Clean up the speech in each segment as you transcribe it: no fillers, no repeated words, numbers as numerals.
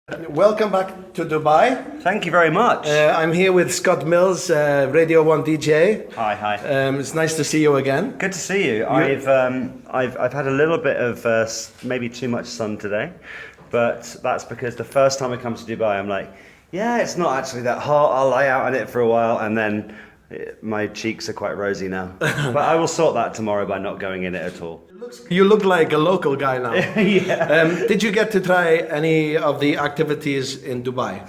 Welcome back to Dubai. Thank you very much. I'm here with Scott Mills, Radio 1 DJ. Hi. It's nice to see you again. Good to see you. I've had a little bit of maybe too much sun today, but that's because the first time I come to Dubai, I'm like, yeah, it's not actually that hot. I'll lie out on it for a while, and then my cheeks are quite rosy now. But I will sort that tomorrow by not going in it at all. You look like a local guy now. Yeah. Did you get to try any of the activities in Dubai?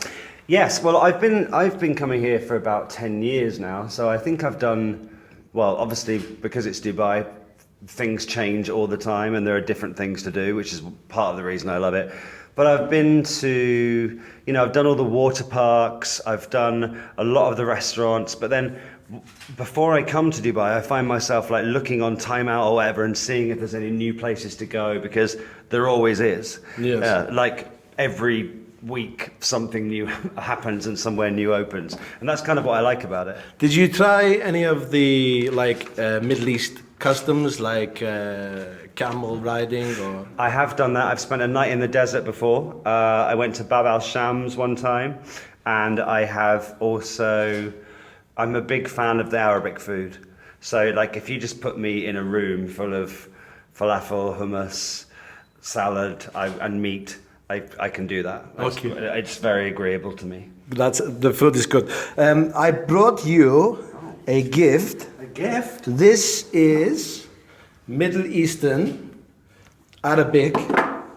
Yes. Well, I've been coming here for about 10 years now, so I think I've done well. Obviously, because it's Dubai, things change all the time, and there are different things to do, which is part of the reason I love it. But I've been to, I've done all the water parks, I've done a lot of the restaurants, but then before I come to Dubai, I find myself like looking on Time Out or whatever and seeing if there's any new places to go, because there always is. Yes. Like every week something new happens and somewhere new opens. And that's kind of what I like about it. Did you try any of the Middle East customs, like camel riding? Or I have done that. I've spent a night in the desert before. I went to Bab al-Shams one time, and I have also... I'm a big fan of the Arabic food. So like if you just put me in a room full of falafel, hummus, salad and meat, I can do that. Okay. It's very agreeable to me. The food is good. I brought you a gift. A gift? This is Middle Eastern Arabic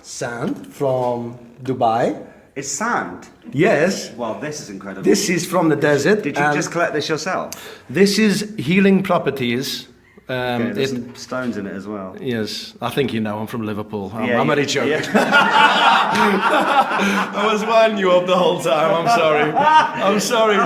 sand from Dubai. It's sand? Yes. Well, this is incredible. This is from the desert. Did you just collect this yourself? This is healing properties. Okay, there's some stones in it as well. Yes, I think you know. I'm from Liverpool. I'm Yeah, only joking. yeah. I was winding you up the whole time. I'm sorry.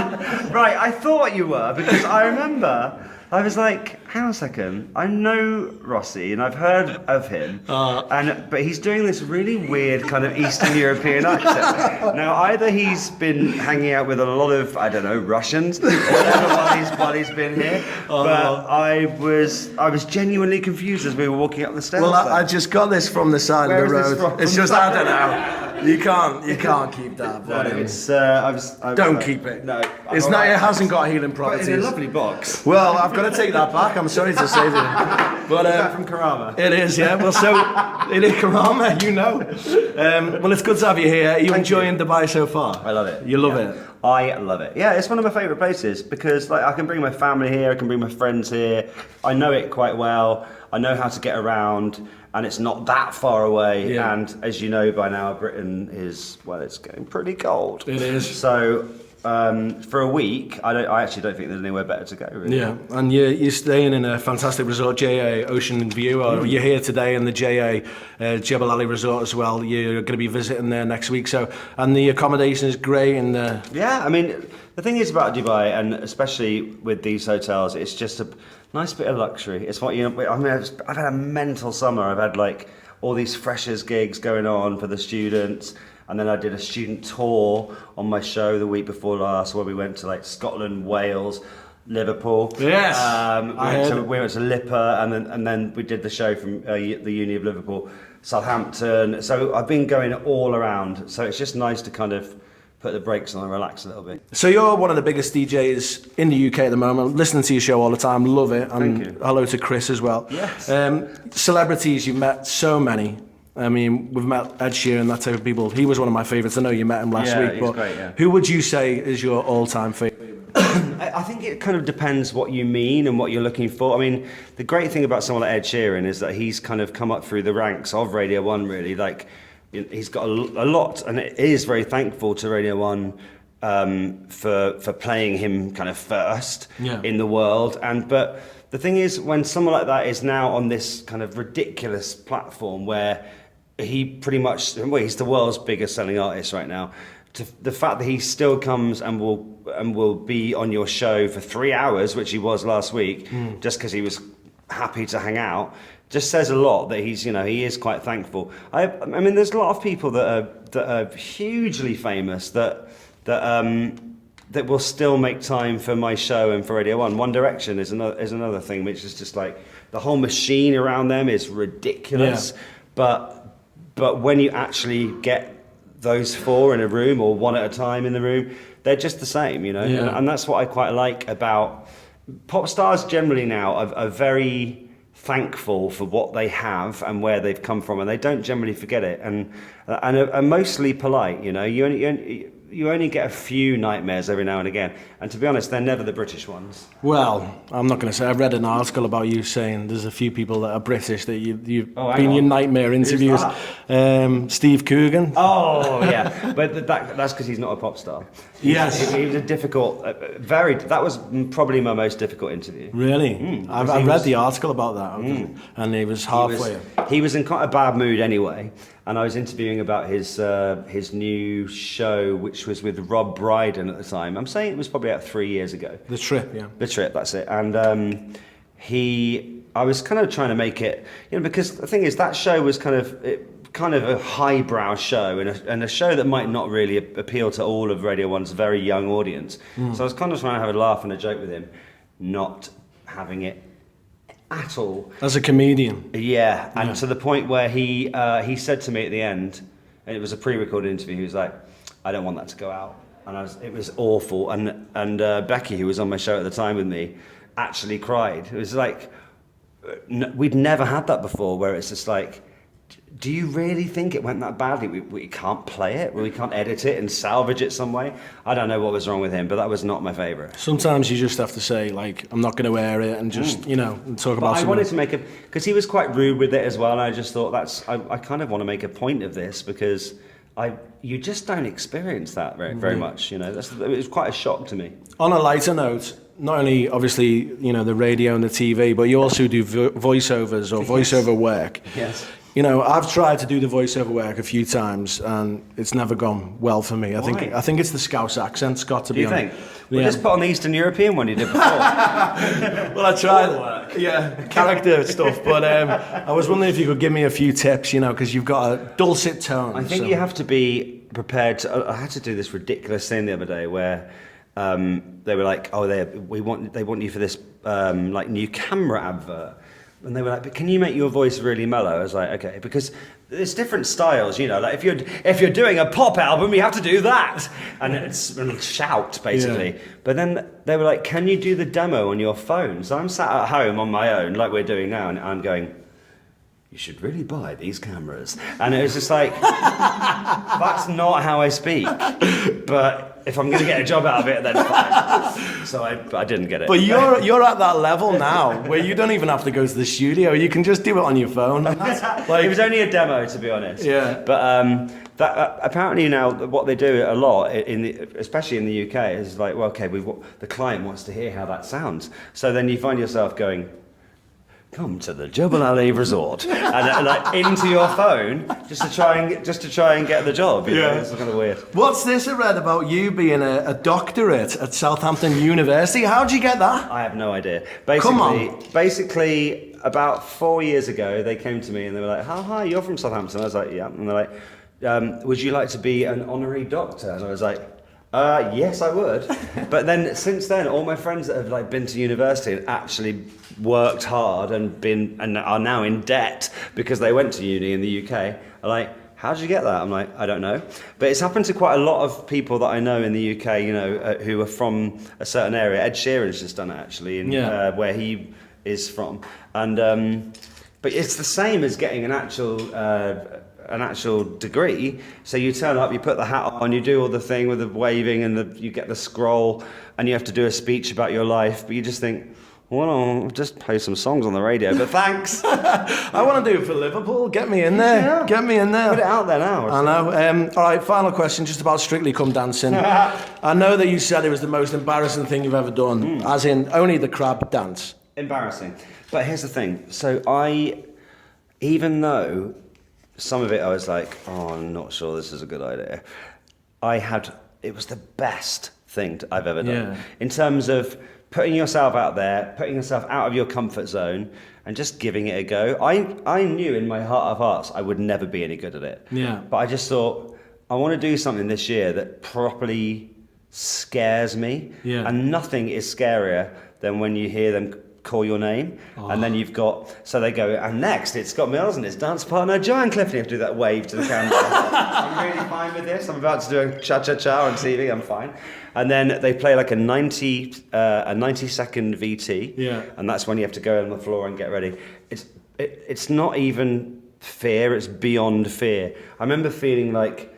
Right, I thought you were, because I remember, I was like, hang on a second, I know Rossi and I've heard of him, but he's doing this really weird kind of Eastern European accent. Now, either he's been hanging out with a lot of, I don't know, Russians, or whatever while he's been here, but I was genuinely confused as we were walking up the stairs. Well, I just got this from the side Where of the is this road. from? It's just, I don't know. You can't keep that. No, But it's, don't keep it. No. It's not. It hasn't got healing But properties. it's a lovely box. Well, I've got to take that back. I'm sorry to say that. But Is that from Karama? it is, yeah. Well, so it is Karama, you know. Well, it's good to have you here. Are you enjoying Dubai so far? I love it. You love it. I love it. Yeah, it's one of my favourite places because I can bring my family here, I can bring my friends here. I know it quite well. I know how to get around, and it's not that far away. Yeah. And as you know by now, Britain is, well, it's getting pretty cold. It is. So for a week, I actually don't think there's anywhere better to go. Really. Yeah, and you're staying in a fantastic resort, JA Ocean View. Or you're here today in the JA Jebel Ali Resort as well. You're going to be visiting there next week. So, and the accommodation is great. And yeah, I mean, the thing is about Dubai, and especially with these hotels, it's just a nice bit of luxury. It's what I've had a mental summer. I've had like all these freshers gigs going on for the students. And then I did a student tour on my show the week before last, where we went to like Scotland, Wales, Liverpool. Yes, we went to Lipa, and then we did the show from the Uni of Liverpool, Southampton. So I've been going all around. So it's just nice to kind of put the brakes on and relax a little bit. so you're one of the biggest DJs in the UK at the moment. Listening to your show all the time, love it. And Thank you. Hello to Chris as well. Yes. Celebrities, you've met so many. I mean, we've met Ed Sheeran, that type of people. He was one of my favourites. I know you met him last week. He's But great, yeah. who would you say is your all-time favourite? I think it kind of depends what you mean and what you're looking for. I mean, the great thing about someone like Ed Sheeran is that he's kind of come up through the ranks of Radio 1, really. Like, he's got a lot, and it is very thankful to Radio 1 for playing him kind of first in the world. But the thing is, when someone like that is now on this kind of ridiculous platform where he pretty much, well, he's the world's biggest selling artist right now. The fact that he still comes and will be on your show for 3 hours, which he was last week, just because he was happy to hang out, just says a lot. That he's, he is quite thankful. I mean, there's a lot of people that are hugely famous that will still make time for my show and for Radio 1. One Direction is another thing, which is just like the whole machine around them is ridiculous. Yeah. But when you actually get those four in a room or one at a time in the room, they're just the same, you know. Yeah. And that's what I quite like about pop stars. Generally now are very thankful for what they have and where they've come from, and they don't generally forget it, and are mostly polite. You know, you only get a few nightmares every now and again, and to be honest, they're never the British ones. Well, I'm not going to say. I read an article about you saying there's a few people that are British that you've hang been your on. nightmare interviews. Steve Coogan. Oh yeah, but that's because he's not a pop star. Yes. He was a difficult, that was probably my most difficult interview. Really? I read the article about that, and he was halfway. He was in quite a bad mood anyway, and I was interviewing about his new show, which was with Rob Brydon at the time. I'm saying it was probably about 3 years ago. The Trip, yeah. The Trip, that's it. And I was kind of trying to make it, you know, because the thing is, that show was kind of a highbrow show, and a show that might not really appeal to all of Radio 1's very young audience. So I was kind of trying to have a laugh and a joke with him, not having it at all. As a comedian. Yeah, and to the point where he said to me at the end, and it was a pre-recorded interview, he was like, I don't want that to go out. And it was awful. And Becky, who was on my show at the time with me, actually cried. It was like, we'd never had that before, where it's just like, do you really think it went that badly? We can't play it? We can't edit it and salvage it some way? I don't know what was wrong with him, but that was not my favourite. Sometimes you just have to say, like, I'm not going to air it, and just, you know, and talk about I something. wanted to make because he was quite rude with it as well, and I just thought I kind of want to make a point of this, because you just don't experience that very much, you know. It was quite a shock to me. On a lighter note, not only obviously, you know, the radio and the TV, but you also do voiceovers or voiceover work. Yes. You know, I've tried to do the voiceover work a few times, and it's never gone well for me. I think it's the Scouse accent, Scott, to be honest. Do you think? Well, just put on the Eastern European one you did before. Well, I tried. Yeah, character stuff. But I was wondering if you could give me a few tips, you know, because you've got a dulcet tone. I think you have to be prepared to. I had to do this ridiculous thing the other day where they were like, "Oh, they want you for this like new camera advert." And they were like, "But can you make your voice really mellow?" I was like, "Okay," because there's different styles, you know. Like if you're doing a pop album, you have to do that, and shout basically. Yeah. But then they were like, "Can you do the demo on your phone?" So I'm sat at home on my own, like we're doing now, and I'm going, "You should really buy these cameras." And it was just like, that's not how I speak. But if I'm going to get a job out of it, then fine. So I didn't get it. But you're at that level now where you don't even have to go to the studio. You can just do it on your phone. Like, it was only a demo, to be honest. Yeah. But apparently now what they do a lot, especially in the UK, is like, well, okay, the client wants to hear how that sounds. So then you find yourself going, "Come to the Jebel Ali Resort," and like into your phone just to try and get the job. You know? It's kind of weird. What's this I read about you being a doctorate at Southampton University? How'd you get that? I have no idea. Come on. Basically, about 4 years ago, they came to me and they were like, "Oh, hi, you're from Southampton." I was like, "Yeah," and they're like, "Would you like to be an honorary doctor?" And I was like, yes, I would. But then since then, all my friends that have like been to university and actually worked hard and are now in debt because they went to uni in the UK are like, "How did you get that?" I'm like, "I don't know." But it's happened to quite a lot of people that I know in the UK, you know, who are from a certain area. Ed Sheeran's just done it actually, where he is from. And but it's the same as getting an actual degree. So you turn up, you put the hat on, you do all the thing with the waving and you get the scroll, and you have to do a speech about your life. But you just think, well, I'll just play some songs on the radio, but thanks. I want to do it for Liverpool. Get me in there. Yeah. Get me in there. Put it out there now. I know. All right, final question, just about Strictly Come Dancing. I know that you said it was the most embarrassing thing you've ever done, as in only the crab dance. Embarrassing. But here's the thing. So even though some of it I was like, "Oh, I'm not sure this is a good idea," it was the best thing I've ever done. Yeah. In terms of putting yourself out there, putting yourself out of your comfort zone, and just giving it a go. I knew in my heart of hearts I would never be any good at it. Yeah. But I just thought, I want to do something this year that properly scares me. Yeah. And nothing is scarier than when you hear them call your name, and then you've got, so they go, and next it's Scott Mills and his dance partner Joanne Clifton. You have to do that wave to the camera. I'm really fine with this. I'm about to do a cha-cha-cha on TV. I'm fine. And then they play like a 90-second VT, and that's when you have to go on the floor and get ready. It's not even fear, it's beyond fear. I remember feeling like,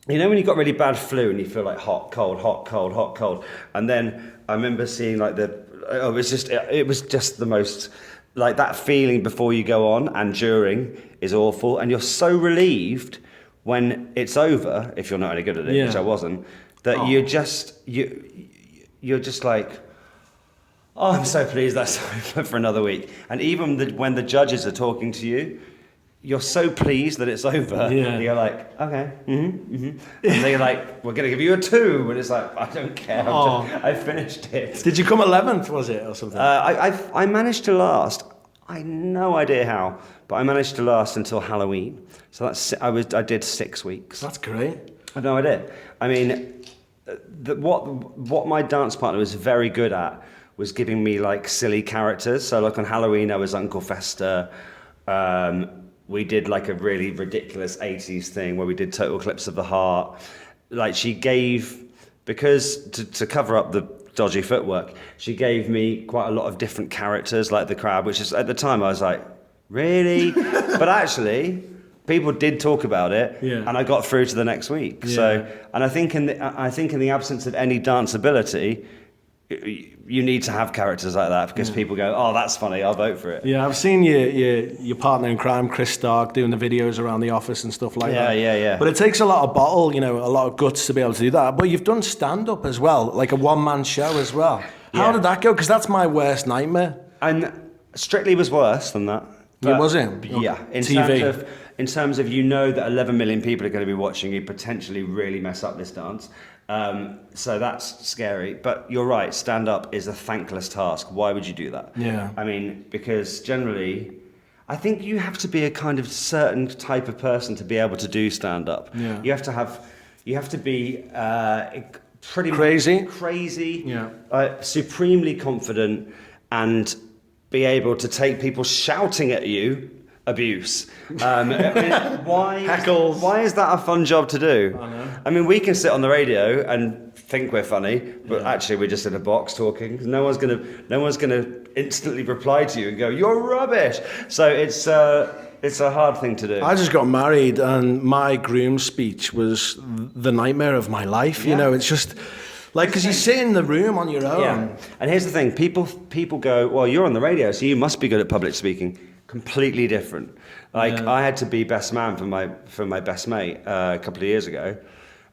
you know when you got really bad flu and you feel like hot, cold, hot, cold, hot, cold, and then I remember seeing like it was just the most, like that feeling before you go on and during is awful, and you're so relieved when it's over, if you're not any good at it, which I wasn't, that you're just like, oh, I'm so pleased that's over for another week. And even when the judges are talking to you, you're so pleased that it's over. You're like, okay, and they're like, we're going to give you a 2, and it's like, I don't care, I finished it. Did you come 11th, was it, or something? I managed to last. I had no idea how, but I managed to last until Halloween. So I did 6 weeks. That's great. I had no idea. I mean, what my dance partner was very good at was giving me like silly characters. So like on Halloween, I was Uncle Fester. We did like a really ridiculous 80s thing where we did Total Eclipse of the Heart. Like she gave, because to cover up the dodgy footwork, she gave me quite a lot of different characters, like the crab, which is at the time I was like, really? But actually, people did talk about it, and I got through to the next week. So, and I think in the absence of any danceability, you need to have characters like that because people go, oh, that's funny, I'll vote for it. Yeah, I've seen your partner in crime, Chris Stark, doing the videos around the office and stuff like that. Yeah. But it takes a lot of bottle, a lot of guts to be able to do that. But you've done stand-up as well, like a one-man show as well. How did that go? Because that's my worst nightmare. And Strictly was worse than that. Was it? Yeah. In terms of that 11 million people are going to be watching you potentially really mess up this dance. So that's scary. But you're right, stand-up is a thankless task. Why would you do that? Yeah. I mean, because generally, I think you have to be a kind of certain type of person to be able to do stand-up. Yeah. You have to be pretty crazy, supremely confident, and be able to take people shouting at you abuse. Heckles. Why is that a fun job to do? I know. I mean, we can sit on the radio and think we're funny, but actually we're just in a box talking. No one's gonna instantly reply to you and go, "You're rubbish." So it's a hard thing to do. I just got married, and my groom's speech was the nightmare of my life. It's just like, because you sit in the room on your own. Yeah. And here's the thing: people go, "Well, you're on the radio, so you must be good at public speaking." Completely different. Like I had to be best man for my best mate a couple of years ago,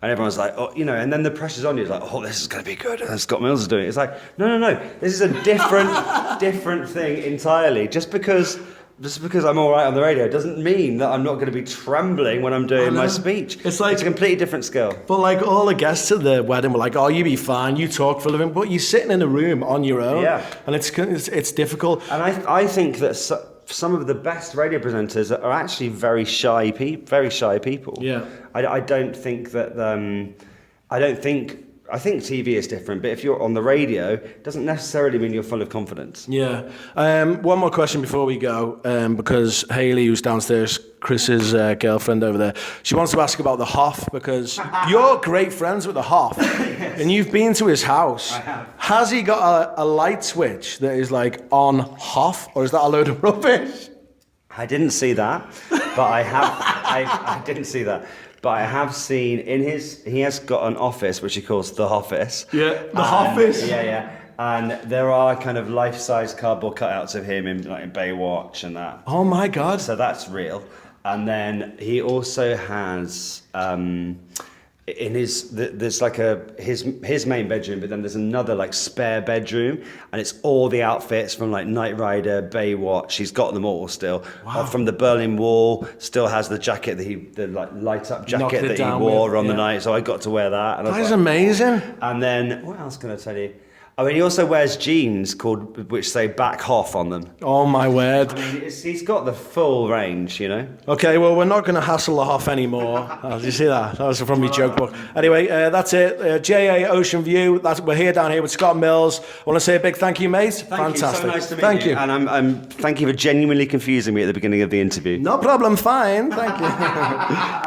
and everyone's like, oh, and then the pressure's on you. It's like, oh, this is going to be good. And Scott Mills is doing it. It's like, no. This is a different thing entirely. Just because I'm all right on the radio doesn't mean that I'm not going to be trembling when I'm doing my speech. It's a completely different skill. But like all the guests at the wedding were like, "Oh, you be fine. You talk for a living." But you're sitting in a room on your own, and it's difficult. And I think that some of the best radio presenters are actually very shy people. Yeah. I don't think that. I think TV is different, but if you're on the radio, it doesn't necessarily mean you're full of confidence. Yeah. One more question before we go, because Hayley, who's downstairs, Chris's girlfriend over there, she wants to ask about the Hoff, because you're great friends with the Hoff, and you've been to his house. I have. Has he got a light switch that is like on Hoff, or is that a load of rubbish? I didn't see that, but I have. I didn't see that. But I have seen he has got an office which he calls the Office. Yeah, the Office. Yeah. And there are kind of life-size cardboard cutouts of him in Baywatch and that. Oh my God. So that's real. And then he also has in there's like his main bedroom, but then there's another like spare bedroom, and it's all the outfits from like Knight Rider, Baywatch. He's got them all still. Wow. From the Berlin Wall, still has the jacket the like light up jacket that he wore on the night. So I got to wear that. And that is amazing. And then what else can I tell you? I mean, he also wears jeans which say back Hoff on them. Oh my word. I mean, he's got the full range, you know. Okay, well, we're not going to hassle the Hoff anymore. Did you see that? That was from my joke book. Anyway, that's it. JA Ocean View. We're here down here with Scott Mills. I want to say a big thank you, mate. Thank Fantastic. you. So nice to meet Thank you. you. And thank you for genuinely confusing me at the beginning of the interview. No problem. Fine. Thank you.